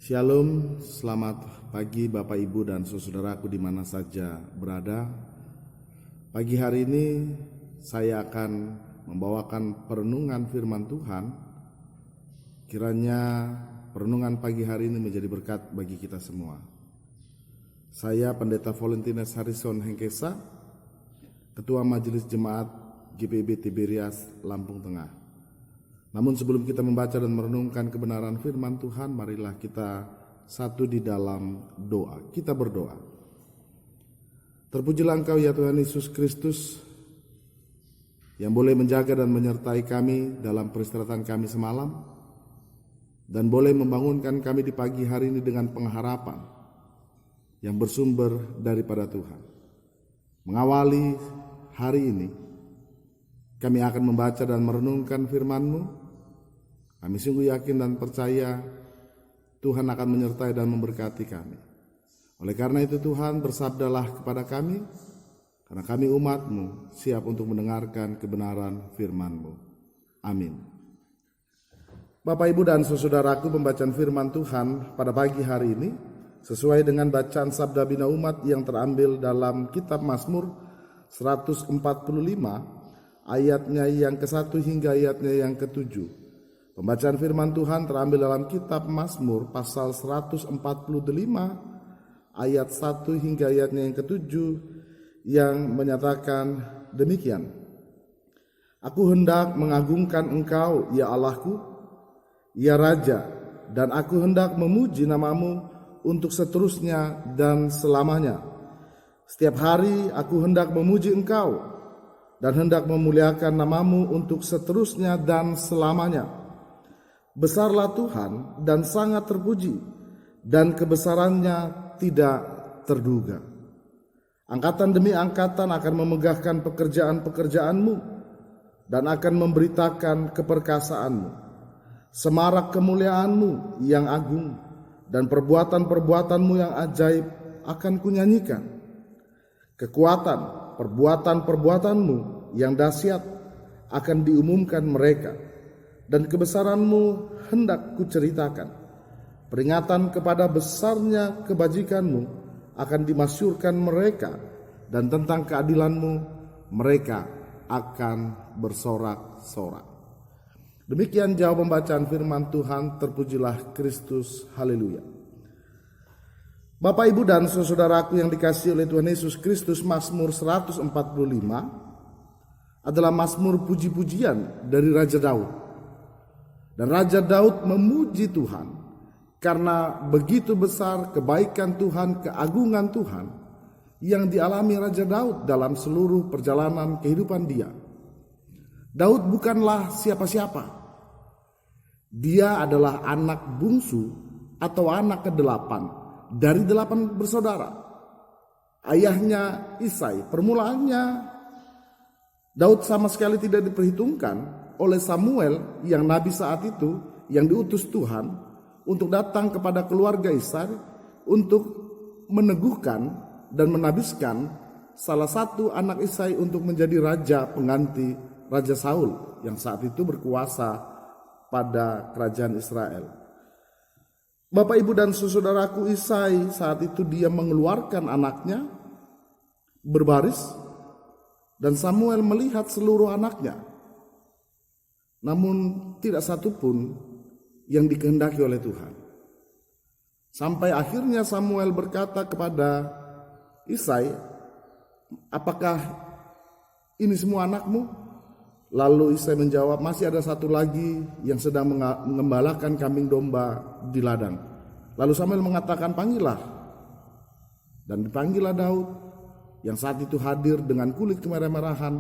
Shalom, selamat pagi Bapak Ibu dan saudaraku di mana saja berada. Pagi hari ini saya akan membawakan perenungan firman Tuhan. Kiranya perenungan pagi hari ini menjadi berkat bagi kita semua. Saya Pendeta Valentinus Harrison Hengkesa, Ketua Majelis Jemaat GPIB Tiberias, Lampung Tengah. Namun sebelum kita membaca dan merenungkan kebenaran firman Tuhan, marilah kita satu di dalam doa. Kita berdoa. Terpujilah Engkau ya Tuhan Yesus Kristus, yang boleh menjaga dan menyertai kami dalam peristirahatan kami semalam, dan boleh membangunkan kami di pagi hari ini dengan pengharapan yang bersumber daripada Tuhan. Mengawali hari ini, kami akan membaca dan merenungkan firman-Mu. Kami sungguh yakin dan percaya Tuhan akan menyertai dan memberkati kami. Oleh karena itu Tuhan, bersabdalah kepada kami, karena kami umat-Mu siap untuk mendengarkan kebenaran firman-Mu. Amin. Bapak, Ibu, dan saudaraku, pembacaan firman Tuhan pada pagi hari ini sesuai dengan bacaan Sabda Bina Umat yang terambil dalam kitab Mazmur 145, ayatnya yang ke-1 hingga ayatnya yang ke-7. Pembacaan firman Tuhan terambil dalam kitab Mazmur pasal 145 ayat 1 hingga ayatnya yang ke-7 yang menyatakan demikian. Aku hendak mengagungkan Engkau ya Allahku, ya Raja, dan aku hendak memuji nama-Mu untuk seterusnya dan selamanya. Setiap hari aku hendak memuji Engkau dan hendak memuliakan nama-Mu untuk seterusnya dan selamanya. Besarlah Tuhan dan sangat terpuji, dan kebesarannya tidak terduga. Angkatan demi angkatan akan memegahkan pekerjaan-pekerjaan-Mu dan akan memberitakan keperkasaanmu. Semarak kemuliaan-Mu yang agung dan perbuatan-perbuatan-Mu yang ajaib akan kunyanyikan. Kekuatan perbuatan-perbuatan-Mu yang dahsyat akan diumumkan mereka, dan kebesaran-Mu hendak kuceritakan. Peringatan kepada besarnya kebajikan-Mu akan dimasyurkan mereka, dan tentang keadilan-Mu mereka akan bersorak-sorak. Demikian jauh pembacaan firman Tuhan. Terpujilah Kristus. Haleluya. Bapak, Ibu, dan saudaraku yang dikasihi oleh Tuhan Yesus Kristus, Mazmur 145 adalah mazmur puji-pujian dari Raja Daud. Dan Raja Daud memuji Tuhan karena begitu besar kebaikan Tuhan, keagungan Tuhan yang dialami Raja Daud dalam seluruh perjalanan kehidupan dia. Daud bukanlah siapa-siapa. Dia adalah anak bungsu atau anak ke-8 dari 8 bersaudara. Ayahnya Isai. Permulaannya Daud sama sekali tidak diperhitungkan oleh Samuel yang nabi saat itu, yang diutus Tuhan untuk datang kepada keluarga Isai untuk meneguhkan dan menabiskan salah satu anak Isai untuk menjadi raja pengganti Raja Saul yang saat itu berkuasa pada kerajaan Israel. Bapak, Ibu, dan saudaraku, Isai saat itu dia mengeluarkan anaknya berbaris, dan Samuel melihat seluruh anaknya. Namun tidak satu pun yang dikehendaki oleh Tuhan. Sampai akhirnya Samuel berkata kepada Isai, apakah ini semua anakmu? Lalu Isai menjawab, masih ada satu lagi yang sedang mengembalakan kambing domba di ladang. Lalu Samuel mengatakan, panggillah. Dan dipanggillah Daud yang saat itu hadir dengan kulit kemerah-merahan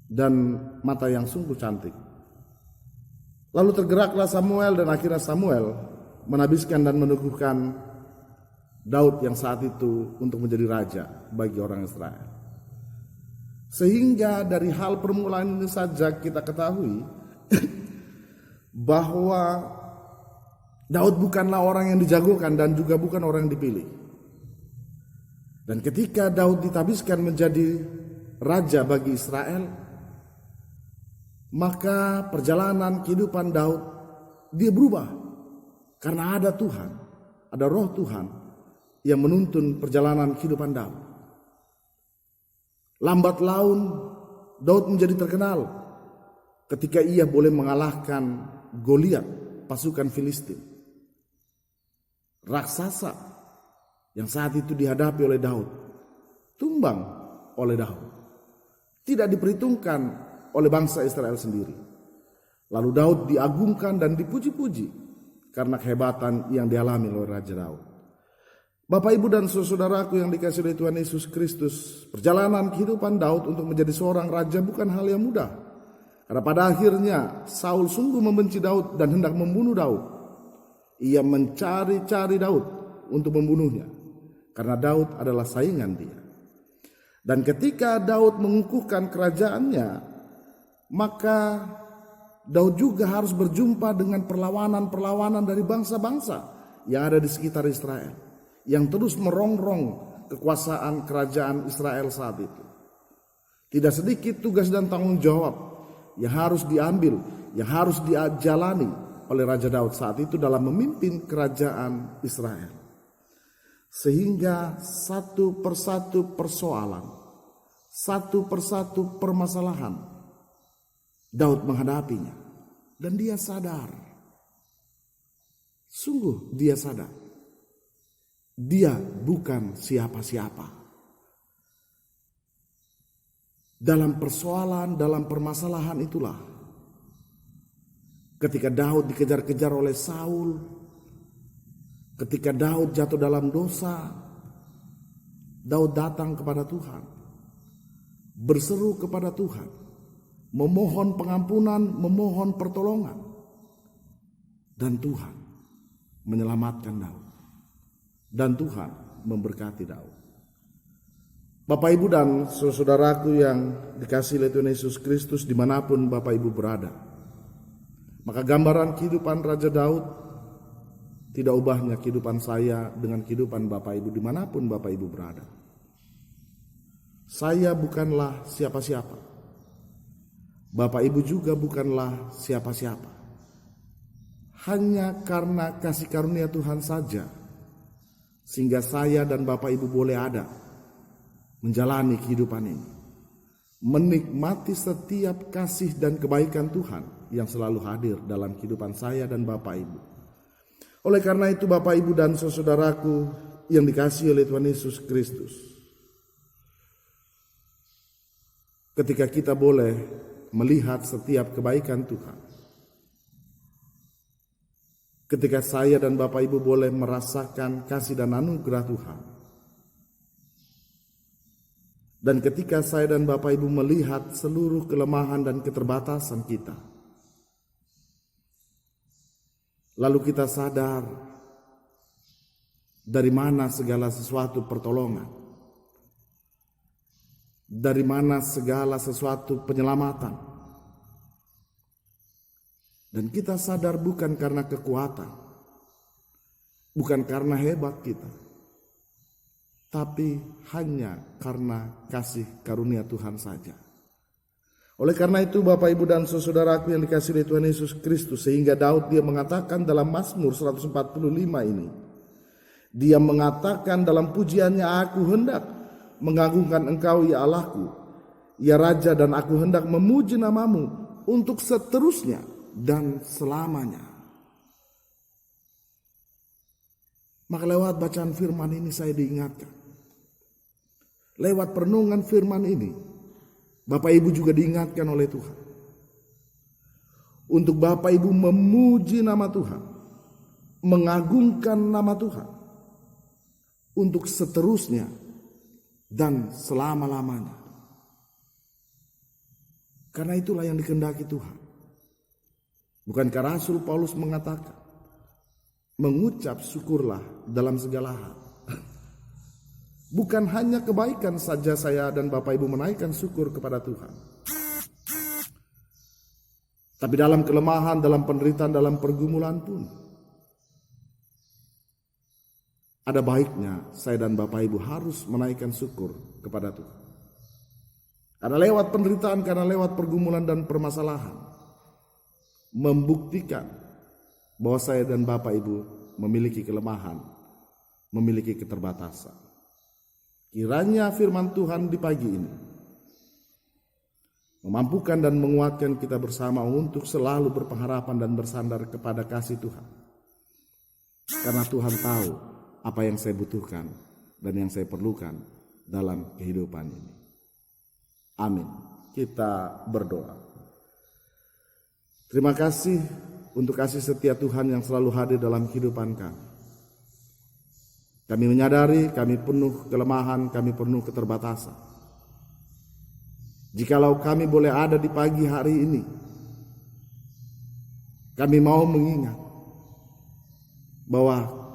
dan mata yang sungguh cantik. Lalu tergeraklah Samuel, dan akhirnya Samuel menabiskan dan meneguhkan Daud yang saat itu untuk menjadi raja bagi orang Israel. Sehingga dari hal permulaan ini saja kita ketahui bahwa Daud bukanlah orang yang dijagokan dan juga bukan orang yang dipilih. Dan ketika Daud ditabiskan menjadi raja bagi Israel, maka perjalanan kehidupan Daud dia berubah. Karena ada Tuhan, ada roh Tuhan yang menuntun perjalanan kehidupan Daud. Lambat laun Daud menjadi terkenal ketika ia boleh mengalahkan Goliat, pasukan Filistin. Raksasa yang saat itu dihadapi oleh Daud, tumbang oleh Daud. Tidak diperhitungkan oleh bangsa Israel sendiri. Lalu Daud diagungkan dan dipuji-puji karena kehebatan yang dialami oleh Raja Daud. Bapak, Ibu, dan saudaraku yang dikasihi oleh Tuhan Yesus Kristus, perjalanan kehidupan Daud untuk menjadi seorang raja bukan hal yang mudah. Karena pada akhirnya Saul sungguh membenci Daud dan hendak membunuh Daud. Ia mencari-cari Daud untuk membunuhnya, karena Daud adalah saingan dia. Dan ketika Daud mengukuhkan kerajaannya, maka Daud juga harus berjumpa dengan perlawanan-perlawanan dari bangsa-bangsa yang ada di sekitar Israel, yang terus merongrong kekuasaan kerajaan Israel saat itu. Tidak sedikit tugas dan tanggung jawab yang harus diambil, yang harus dijalani oleh Raja Daud saat itu dalam memimpin kerajaan Israel. Sehingga satu persatu persoalan, satu persatu permasalahan Daud menghadapinya, dan dia sadar, sungguh dia sadar, dia bukan siapa-siapa. Dalam persoalan, dalam permasalahan itulah, ketika Daud dikejar-kejar oleh Saul, ketika Daud jatuh dalam dosa, Daud datang kepada Tuhan, berseru kepada Tuhan, memohon pengampunan, memohon pertolongan. Dan Tuhan menyelamatkan Daud. Dan Tuhan memberkati Daud. Bapak, Ibu, dan saudaraku yang dikasihi oleh Tuhan Yesus Kristus dimanapun Bapak Ibu berada. Maka gambaran kehidupan Raja Daud tidak ubahnya kehidupan saya dengan kehidupan Bapak Ibu dimanapun Bapak Ibu berada. Saya bukanlah siapa-siapa. Bapak Ibu juga bukanlah siapa-siapa. Hanya karena kasih karunia Tuhan saja, sehingga saya dan Bapak Ibu boleh ada, menjalani kehidupan ini, menikmati setiap kasih dan kebaikan Tuhan yang selalu hadir dalam kehidupan saya dan Bapak Ibu. Oleh karena itu Bapak Ibu dan saudaraku yang dikasihi oleh Tuhan Yesus Kristus, ketika kita boleh melihat setiap kebaikan Tuhan, ketika saya dan Bapak Ibu boleh merasakan kasih dan anugerah Tuhan, dan ketika saya dan Bapak Ibu melihat seluruh kelemahan dan keterbatasan kita, lalu kita sadar dari mana segala sesuatu pertolongan, dari mana segala sesuatu penyelamatan. Dan kita sadar bukan karena kekuatan, bukan karena hebat kita, tapi hanya karena kasih karunia Tuhan saja. Oleh karena itu Bapak, Ibu, dan saudaraku yang dikasihi oleh Tuhan Yesus Kristus, sehingga Daud dia mengatakan dalam Mazmur 145 ini, dia mengatakan dalam pujiannya, aku hendak mengagungkan Engkau ya Allahku, ya Raja, dan aku hendak memuji namamu untuk seterusnya dan selamanya. Maka lewat bacaan firman ini saya diingatkan, lewat perenungan firman ini Bapak Ibu juga diingatkan oleh Tuhan untuk Bapak Ibu memuji nama Tuhan, mengagungkan nama Tuhan untuk seterusnya dan selama-lamanya. Karena itulah yang dikehendaki Tuhan. Bukankah Rasul Paulus mengatakan, mengucap syukurlah dalam segala hal. Bukan hanya kebaikan saja saya dan Bapak Ibu menaikkan syukur kepada Tuhan, tapi dalam kelemahan, dalam penderitaan, dalam pergumulan pun ada baiknya saya dan Bapak Ibu harus menaikkan syukur kepada Tuhan. Karena lewat penderitaan, karena lewat pergumulan dan permasalahan, membuktikan bahwa saya dan Bapak Ibu memiliki kelemahan, memiliki keterbatasan. Kiranya firman Tuhan di pagi ini memampukan dan menguatkan kita bersama untuk selalu berpengharapan dan bersandar kepada kasih Tuhan. Karena Tuhan tahu apa yang saya butuhkan dan yang saya perlukan dalam kehidupan ini. Amin. Kita berdoa. Terima kasih untuk kasih setia Tuhan yang selalu hadir dalam kehidupan kami. Kami menyadari kami penuh kelemahan, kami penuh keterbatasan. Jikalau kami boleh ada di pagi hari ini, kami mau mengingat bahwa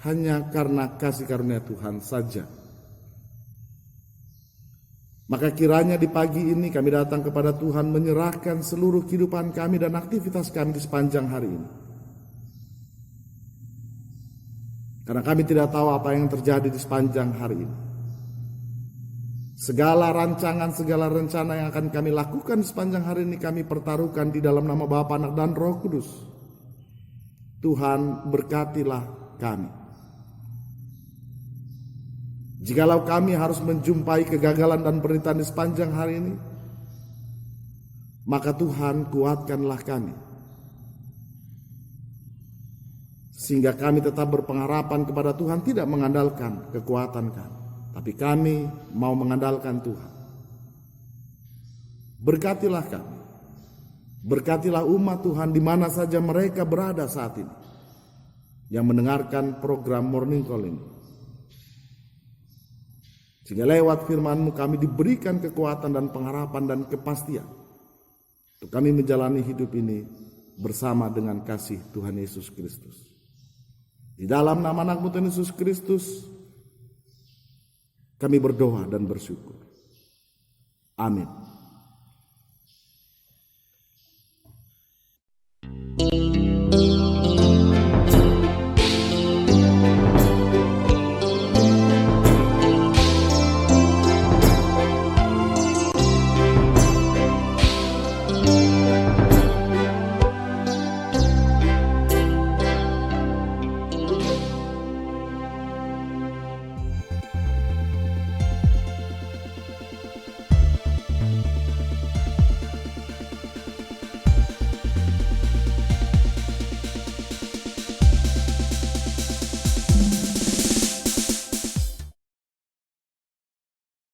hanya karena kasih karunia Tuhan saja. Maka kiranya di pagi ini kami datang kepada Tuhan menyerahkan seluruh kehidupan kami dan aktivitas kami di sepanjang hari ini. Karena kami tidak tahu apa yang terjadi di sepanjang hari ini. Segala rancangan, segala rencana yang akan kami lakukan di sepanjang hari ini kami pertaruhkan di dalam nama Bapa, Anak, dan Roh Kudus. Tuhan berkatilah kami. Jikalau kami harus menjumpai kegagalan dan penderitaan di sepanjang hari ini, maka Tuhan kuatkanlah kami. Sehingga kami tetap berpengharapan kepada Tuhan, tidak mengandalkan kekuatan kami, tapi kami mau mengandalkan Tuhan. Berkatilah kami. Berkatilah umat Tuhan di mana saja mereka berada saat ini, yang mendengarkan program Morning Call ini. Sehingga lewat firman-Mu kami diberikan kekuatan dan pengharapan dan kepastian untuk kami menjalani hidup ini bersama dengan kasih Tuhan Yesus Kristus. Di dalam nama anak-Mu Tuhan Yesus Kristus kami berdoa dan bersyukur. Amin.